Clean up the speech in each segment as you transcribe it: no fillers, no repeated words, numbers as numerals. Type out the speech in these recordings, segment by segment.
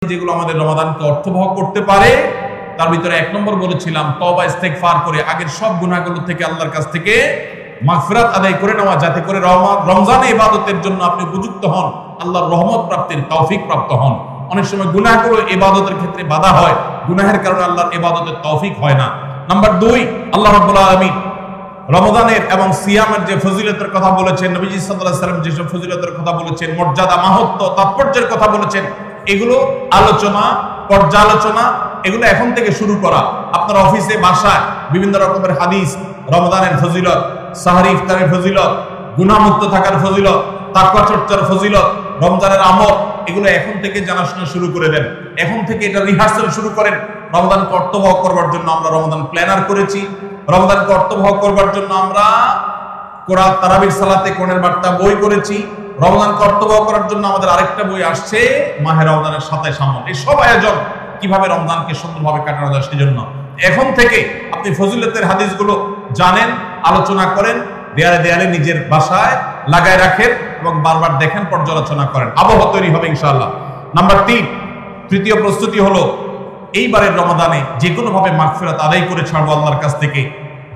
যেগুলো আমাদের রমাদানকে অর্থবহ করতে পারে তার ভিতরে এক নম্বর বলেছিলাম তওবা ইস্তেগফার করে আগের সব গুনাহগুলো থেকে আল্লাহর কাছ থেকে মাগফিরাত আদায় করে নেওয়া, যাতে করে রমজানে ইবাদতের জন্য আপনি উপযুক্ত হন, আল্লাহর রহমত প্রাপ্তির তৌফিক প্রাপ্ত হন। অনেক সময় গুনাহগুলো ইবাদতের ক্ষেত্রে বাধা হয়, গুনাহের কারণে আল্লাহর ইবাদতের তৌফিক হয় না। নাম্বার 2, আল্লাহ রাব্বুল আলামিন রমজানের এবং সিয়ামের যে ফজিলতের কথা বলেছেন, নবীজি সাল্লাল্লাহু আলাইহি ওয়াসাল্লাম যেসব ফজিলতের কথা বলেছেন, মর্যাদা, মাহাত্ম্য, তাৎপর্যের কথা বলেছেন, এগুলো আলোচনা, পর্যালোচনা এগুলো এখন থেকে শুরু করা। আপনার অফিসে, বাসায় বিভিন্ন রকমের হাদিস, রমজানের ফজিলত, সাহরি ইফতারের ফজিলত, গুনাহমুক্ত থাকার ফজিলত, তাকওয়া চর্চার ফজিলত, রমজানের আমল, এগুলো এখন থেকে জানাশোনা শুরু করে দেন। এখন থেকে এটা রিহার্সাল শুরু করেন। রমজানকে অর্থবহ করবার জন্য আমরা রমজান প্ল্যানার করেছি। রমজানকে অর্থবহ করবার জন্য আমরা কোরআন তারাবির সালাতে কোরআনের বার্তা বই করেছি। রমজানকে অর্থবহ করার জন্য আমাদের আরেকটা বই আসছে, মাহে রমজানের 27 আমল। এই সব আয়োজন কিভাবে রমজানকে সুন্দরভাবে কাটানো যায় সেজন্য এখন থেকে আপনি ফজিলতের হাদিসগুলো জানেন, আলোচনা করেন, দেয়ালে দেয়ালে নিজের বাসায় লাগায় রাখেন এবং বারবার দেখেন, পর্যালোচনা করেন, আবহ তৈরি হবে ইনশাআল্লাহ। নাম্বার 3, তৃতীয় প্রস্তুতি হলো এইবারের রমাদানে যে কোনো ভাবে মাগফিরাত আদায় করে ছাড়বো আল্লাহর কাছ থেকে।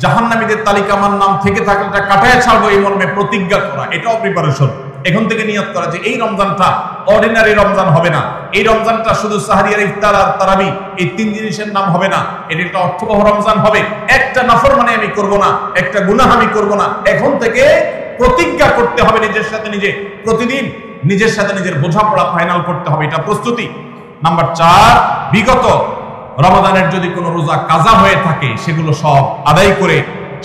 জাহান্নামীদের তালিকা আমার নাম থেকে থাকলে এটা কাটায় ছাড়বো, এই মর্মে প্রতিজ্ঞা করা, এটাও প্রিপারেশন। এখন থেকে নিয়ত করা যে এই রমজানটা অর্ডিনারি রমজান হবে না, এই রমজানটা শুধু সাহরি আর ইফতার আর তারাবি এই 3 জিনিসের নাম হবে না, এটা একটা অর্থবহ রমজান হবে। একটা নাফরমানি আমি করব না, একটা গুনাহ আমি করব না। এখন থেকে প্রতিজ্ঞা করতে হবে নিজের সাথে নিজে, প্রতিদিন নিজের সাথে নিজের বোঝাপড়া ফাইনাল করতে হবে, এটা প্রস্তুতি। নাম্বার 4, বিগত রমাদানের যদি কোনো রোজা কাজা হয়ে থাকে সেগুলো সব আদায় করে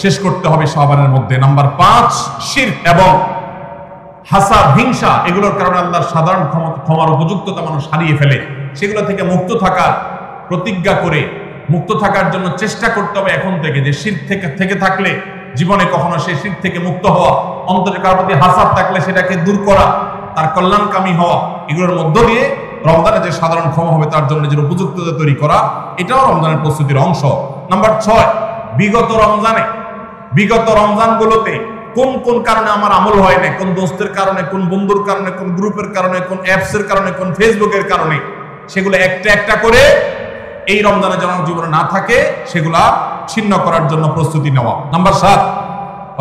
শেষ করতে হবে শাবানের মধ্যে। নাম্বার 5, শিরক এবং হাসাদ, হিংসা, এগুলোর কারণে আল্লাহর সাধারণ ক্ষমার উপযুক্ততা মানুষ হারিয়ে ফেলে। সেগুলো থেকে মুক্ত থাকার প্রতিজ্ঞা করে মুক্ত থাকার জন্য চেষ্টা করতে হবে এখন থেকে, যে শিরক থেকে থাকলে জীবনে কখনো সেই শিরক থেকে মুক্ত হওয়া, অন্তরে কারোর প্রতি হাসাদ থাকলে সেটাকে দূর করা, তার কল্যাণকামী হওয়া, এগুলোর মধ্য দিয়ে রমজানে যে সাধারণ ক্ষমা হবে তার জন্য যে উপযুক্ততা তৈরি করা, এটাও রমজানের প্রস্তুতির অংশ। নাম্বার 6, বিগত রমজানগুলোতে কোন কোন কারণে আমার আমল হয় না, কোন দোস্তের কারণে, কোন বন্ধুর কারণে, কোন গ্রুপের কারণে, কোন অ্যাপসের কারণে, কোন ফেসবুকের কারণে, সেগুলো একটা একটা করে এই রমজানে যেন জীবনে না থাকে সেগুলা ছিন্ন করার জন্য প্রস্তুতি নেওয়া। নাম্বার 7,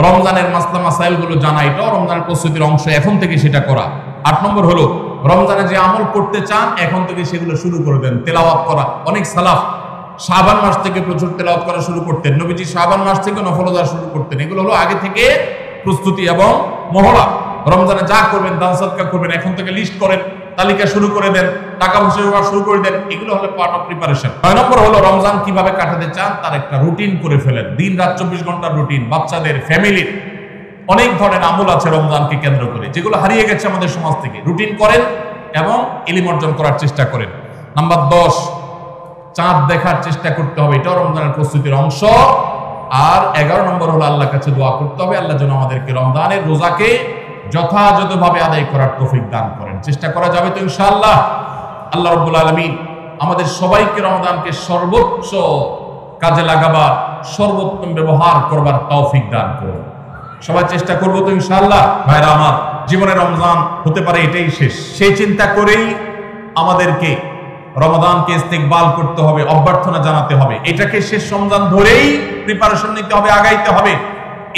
রমজানের মাসলা মাসাইল গুলো জানা, এটাও রমজানের প্রস্তুতির অংশ, এখন থেকে সেটা করা। 8 নম্বর হলো রমজানে যে আমল করতে চান এখন থেকে সেগুলো শুরু করে দেন, তেলাওয়াত করা। অনেক সালাফ শাবান মাস থেকে প্রচুর তেলাওয়াত করা শুরু করতেন, নবীজি শাবান মাস থেকে নফল রোজা শুরু করতেন। এগুলো হলো আগে থেকে প্রস্তুতি এবং মহড়া। রমজানে যা করবেন, দান সদকা করবেন, এখন থেকে লিস্ট করেন, তালিকা শুরু করে দেন, টাকা পয়সা শুরু করে দেন, এগুলো হলো পার্ট অফ প্রিপারেশন। 9 নম্বর হলো রমজান কিভাবে কাটাতে চান তার একটা রুটিন করে ফেলেন, দিন রাত 24 ঘন্টার রুটিন। বাচ্চাদের, ফ্যামিলির অনেক ধরনের আমল আছে রমজানকে কেন্দ্র করে, যেগুলো হারিয়ে গেছে আমাদের সমাজ থেকে। রুটিন করেন এবং ইলম অর্জন করার চেষ্টা করেন। নাম্বার 10, চাঁদ দেখার চেষ্টা করতে হবে, এটাও রমজানের প্রস্তুতির অংশ। আর 11 নম্বর হলো আল্লাহর কাছে দোয়া করতে হবে, আল্লাহ যেন আমাদেরকে রমজানের রোজাকে যথাযথভাবে আদায় করার তৌফিক দান করেন। চেষ্টা করা যাবে তো ইনশাআল্লাহ। আল্লাহ রাব্বুল আলামিন আমাদের সবাইকে রমজানকে সর্বোচ্চ কাজে লাগাবার, সর্বোত্তম ব্যবহার করবার তৌফিক দান করুন। সবাই চেষ্টা করবো তো ইনশাআল্লাহ। ভাইরা আমার, জীবনে রমজান হতে পারে এটাই শেষ, সেই চিন্তা করেই আমাদেরকে রমাদানকে ইস্তেকবাল করতে হবে, অভ্যর্থনা জানাতে হবে। এটাকে শেষ রমজান ধরেই প্রিপারেশন নিতে হবে, আগাইতে হবে।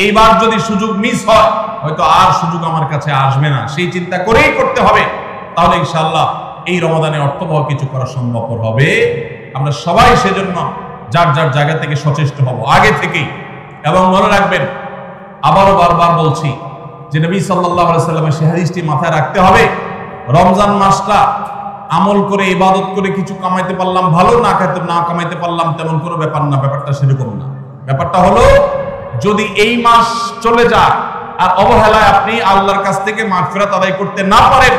এইবার যদি সুযোগ মিস হয়, হয়তো আর সুযোগ আমার কাছে আসবে না, সেই চিন্তা করেই করতে হবে। তাহলে ইনশাআল্লাহ এই রমাদানে অর্থবহ কিছু করা সম্ভবপর হবে। আমরা সবাই সেজন্য যার যার জায়গা থেকে সচেষ্ট হব আগে থেকেই। এবং মনে রাখবেন, আবারও বারবার বলছি যে নবী সাল্লাল্লাহু আলাইহি ওয়াসাল্লামের সেই হাদিসটি মাথায় রাখতে হবে, রমজান মাসটা আমল করে, ইবাদত করে কিছু কামাইতে পারলাম ভালো, না কামাইতে পারলাম তেমন কোনো ব্যাপার না। ব্যাপারটা সেরকম না। ব্যাপারটা হলো, যদি এই মাস চলে যায় আর অবহেলায় আপনি আল্লাহর কাছ থেকে মাগফিরাত আদায় করতে না পারেন,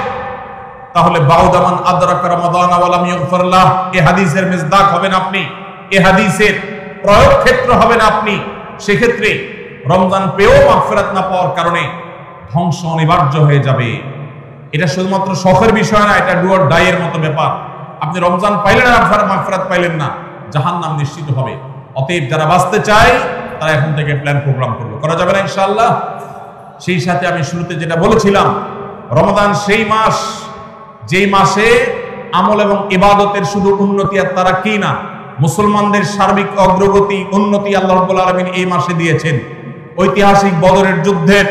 তাহলে বাউদামান আদরাকা রমাদান ওয়া লাম ইগফার লাহ, এই হাদিসের মিসদাক হবেন আপনি, এই হাদিসের প্রয়োগ ক্ষেত্র হবেন আপনি। সেক্ষেত্রে রমজান পেয়েও মাগফিরাত না পাওয়ার কারণে ধ্বংস অনিবার্য হয়ে যাবে। এটা শুধুমাত্র শখের বিষয় না, এটা ডু অর ডাই এর মতো ব্যাপার। আপনি রমজান পাইলেন আর মাগফিরাত পাইলেন না, জাহান্নাম নিশ্চিত হবে। অতএব যারা বাঁচতে চায় তারা এখন থেকে প্ল্যান প্রোগ্রাম করবে, করা যাবে না ইনশাআল্লাহ। সেই সাথে আমি শুরুতে যেটা বলেছিলাম, রমাদান সেই মাস যেই মাসে আমল এবং ইবাদতের শুধু উন্নতি আর তারা কি না, মুসলমানদের সার্বিক অগ্রগতি উন্নতি আল্লাহ রাব্বুল আলামিন এই মাসে দিয়েছেন। ঐতিহাসিক বদরের যুদ্ধের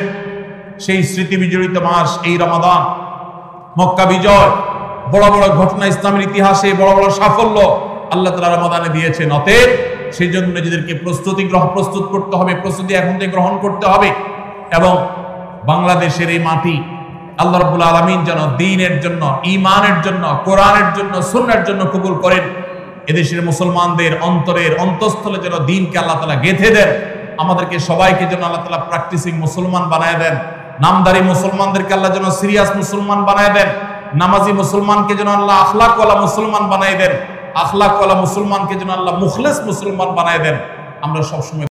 সেই স্মৃতি বিজড়িত মাস এই রমাদান, মক্কা বিজয়, বড় বড় ঘটনা ইসলামের ইতিহাসে, বড় বড় সাফল্য আল্লাহ তাআলা রমাদানে দিয়েছেন। অতএব সেই জন্য নিজেদেরকে প্রস্তুত করতে হবে, প্রস্তুতি এখন থেকে গ্রহণ করতে হবে এবং বাংলাদেশের এই মাটি আল্লাহ রাব্বুল আলামিন যেন দ্বীনের জন্য, ঈমানের জন্য, কোরআনের জন্য, সুন্নাহর জন্য কবুল করেন। এদেশের মুসলমানদের অন্তরের অন্তঃস্থলে যেন দ্বীনকে আল্লাহ তাআলা গেঁথে দেন। আমাদেরকে সবাইকে যেন আল্লাহ তাআলা প্র্যাকটিসিং মুসলমান বানায় দেন। নামদারি মুসলমানদেরকে আল্লাহ যেন সিরিয়াস মুসলমান বানায় দেন। নামাজি মুসলমানকে যেন আল্লাহ আখলাকওয়ালা মুসলমান বানায় দেন। আখলাকওয়ালা মুসলমানকে যেন আল্লাহ মুখলেস মুসলমান বানায় দেন। আমরা সবসময়